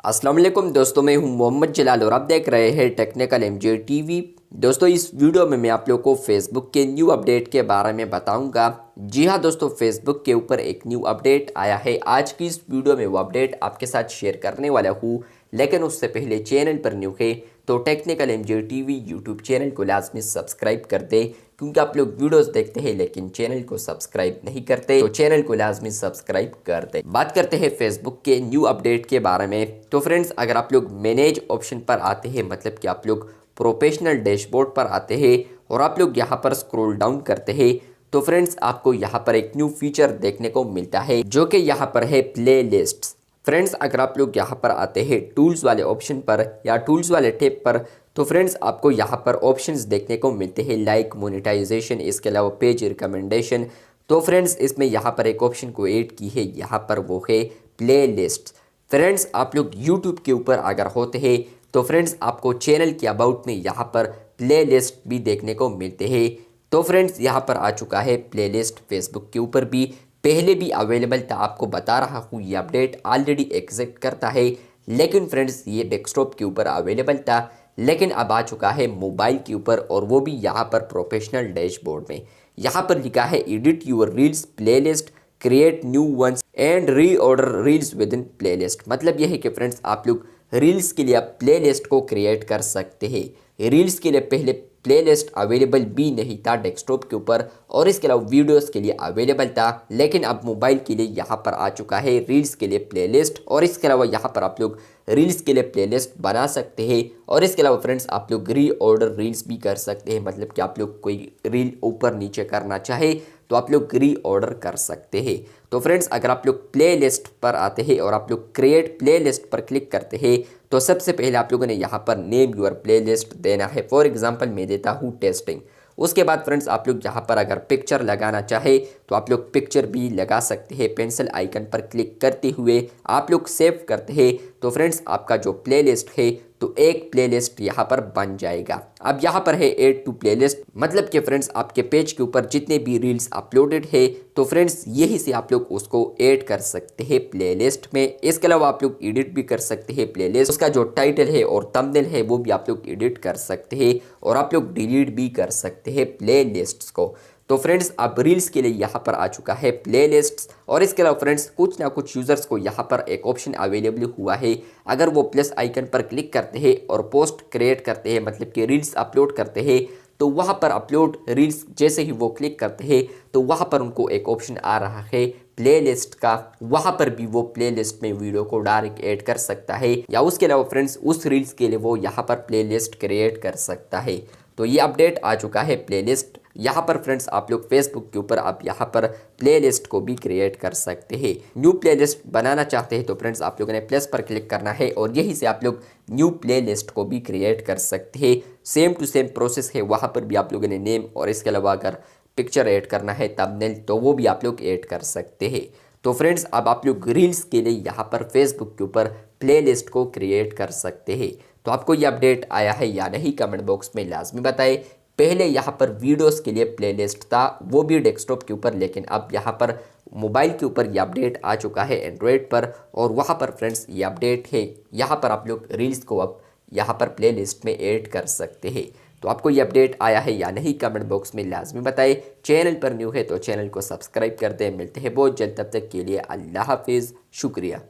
अस्सलाम वालेकुम दोस्तों, मैं हूं मोहम्मद जलाल और आप देख रहे हैं टेक्निकल एमजे टीवी। दोस्तों, इस वीडियो में मैं आप लोगों को फेसबुक के न्यू अपडेट के बारे में बताऊंगा। जी हां दोस्तों, फेसबुक के ऊपर एक न्यू अपडेट आया है। आज की इस वीडियो में वो अपडेट आपके साथ शेयर करने वाला हूं, लेकिन उससे पहले चैनल पर न्यू है तो technical MJ TV YouTube channel को लाजमी सब्सक्राइब कर दे, क्योंकि आप लोग वीडियोस देखते हैं लेकिन चैनल को सब्सक्राइब नहीं करते, तो चैनल को लाजमी सब्सक्राइब कर दे। बात करते हैं फेसबुक के न्यू अपडेट के बारे में। तो फ्रेंड्स, अगर आप लोग मैनेज ऑप्शन पर आते हैं, मतलब कि आप लोग प्रोफेशनल डैशबोर्ड पर आते हैं और आप लोग यहाँ पर स्क्रॉल डाउन करते हैं, तो फ्रेंड्स आपको यहाँ पर एक न्यू फीचर देखने को मिलता है, जो कि यहाँ पर है प्ले लिस्ट। फ्रेंड्स, अगर आप लोग यहाँ पर आते हैं टूल्स वाले ऑप्शन पर या टूल्स वाले टैब पर, तो फ्रेंड्स आपको यहाँ पर ऑप्शंस देखने को मिलते हैं, लाइक मोनेटाइजेशन, इसके अलावा पेज रिकमेंडेशन। तो फ्रेंड्स इसमें यहाँ पर एक ऑप्शन को ऐड की है, यहाँ पर वो है प्ले लिस्ट। फ्रेंड्स, आप लोग यूट्यूब के ऊपर अगर होते हैं तो फ्रेंड्स आपको चैनल के अबाउट में यहाँ पर प्ले लिस्ट भी देखने को मिलते हैं। तो फ्रेंड्स यहाँ पर आ चुका है प्ले लिस्ट। फेसबुक के ऊपर भी पहले भी अवेलेबल था, आपको बता रहा हूँ ये अपडेट ऑलरेडी एग्जिस्ट करता है, लेकिन फ्रेंड्स ये डेस्कटॉप के ऊपर अवेलेबल था, लेकिन अब आ चुका है मोबाइल के ऊपर, और वो भी यहाँ पर प्रोफेशनल डैशबोर्ड में। यहाँ पर लिखा है edit your reels playlist, create new ones and reorder reels within playlist. मतलब यह है कि फ्रेंड्स आप लोग रील्स के लिए आप प्लेलिस्ट को क्रिएट कर सकते हैं। रील्स के लिए पहले प्लेलिस्ट अवेलेबल भी नहीं था डेस्कटॉप के ऊपर, और इसके अलावा वीडियोस के लिए अवेलेबल था, लेकिन अब मोबाइल के लिए यहाँ पर आ चुका है रील्स के लिए प्लेलिस्ट। और इसके अलावा यहाँ पर आप लोग रील्स के लिए प्लेलिस्ट बना सकते हैं, और इसके अलावा फ्रेंड्स आप लोग रीऑर्डर रील्स भी कर सकते हैं। मतलब कि आप लोग कोई रील ऊपर नीचे करना चाहे तो आप लोग रीऑर्डर कर सकते हैं। तो फ्रेंड्स, अगर आप लोग प्ले लिस्ट पर आते हैं और आप लोग क्रिएट प्ले लिस्ट पर क्लिक करते हैं, तो सबसे पहले आप लोगों ने यहाँ पर नेम यूर प्ले लिस्ट देना है। फॉर एग्जाम्पल मैं देता हूँ टेस्टिंग। उसके बाद फ्रेंड्स आप लोग यहाँ पर अगर पिक्चर लगाना चाहे तो आप लोग पिक्चर भी लगा सकते हैं। पेंसिल आइकन पर क्लिक करते हुए आप लोग सेव करते हैं, तो फ्रेंड्स आपका जो प्लेलिस्ट है तो एक प्लेलिस्ट यहाँ पर बन जाएगा। अब यहाँ पर है ऐड टू प्लेलिस्ट, मतलब कि फ्रेंड्स आपके पेज के ऊपर जितने भी रील्स अपलोडेड है, तो फ्रेंड्स यही से आप लोग उसको ऐड कर सकते हैं प्लेलिस्ट में। इसके अलावा आप लोग एडिट भी कर सकते हैं प्लेलिस्ट, उसका जो टाइटल है और थंबनेल है वो भी आप लोग एडिट कर सकते हैं, और आप लोग डिलीट भी कर सकते हैं प्लेलिस्ट्स को। तो फ्रेंड्स अब रील्स के लिए यहाँ पर आ चुका है प्लेलिस्ट्स, और इसके अलावा फ्रेंड्स कुछ ना कुछ यूज़र्स को यहाँ पर एक ऑप्शन अवेलेबल हुआ है। अगर वो प्लस आइकन पर क्लिक करते हैं और पोस्ट क्रिएट करते हैं, मतलब कि रील्स अपलोड करते हैं, तो वहाँ पर अपलोड रील्स जैसे ही वो क्लिक करते हैं तो वहाँ पर उनको एक ऑप्शन आ रहा है प्लेलिस्ट का। वहाँ पर भी वो प्लेलिस्ट में वीडियो को डायरेक्ट ऐड कर सकता है, या उसके अलावा फ्रेंड्स उस रील्स के लिए वो यहाँ पर प्लेलिस्ट क्रिएट कर सकता है। तो ये अपडेट आ चुका है प्लेलिस्ट। यहाँ पर फ्रेंड्स आप लोग फेसबुक के ऊपर आप यहाँ पर प्लेलिस्ट को भी क्रिएट कर सकते हैं। न्यू प्लेलिस्ट बनाना चाहते हैं तो फ्रेंड्स आप लोगों ने प्लस पर क्लिक करना है, और यहीं से आप लोग न्यू प्लेलिस्ट को भी क्रिएट कर सकते हैं। सेम टू सेम प्रोसेस है, वहाँ पर भी आप लोगों ने नेम और इसके अलावा अगर पिक्चर ऐड करना है थंबनेल तो वो भी आप लोग ऐड कर सकते हैं। तो फ्रेंड्स अब आप लोग रील्स के लिए यहाँ पर फेसबुक के ऊपर प्लेलिस्ट को क्रिएट कर सकते हैं। तो आपको ये अपडेट आया है या नहीं, कमेंट बॉक्स में लाजमी बताएं। पहले यहाँ पर वीडियोस के लिए प्लेलिस्ट था, वो भी डेस्कटॉप के ऊपर, लेकिन अब यहाँ पर मोबाइल के ऊपर ये अपडेट आ चुका है एंड्रॉयड पर, और वहाँ पर फ्रेंड्स ये अपडेट है। यहाँ पर आप लोग रील्स को अब यहाँ पर प्लेलिस्ट में ऐड कर सकते हैं। तो आपको ये अपडेट आया है या नहीं, कमेंट बॉक्स में लाजमी बताएं। चैनल पर न्यू है तो चैनल को सब्सक्राइब कर दें। मिलते हैं बहुत जल्द, तब तक के लिए अल्लाह हाफिज़, शुक्रिया।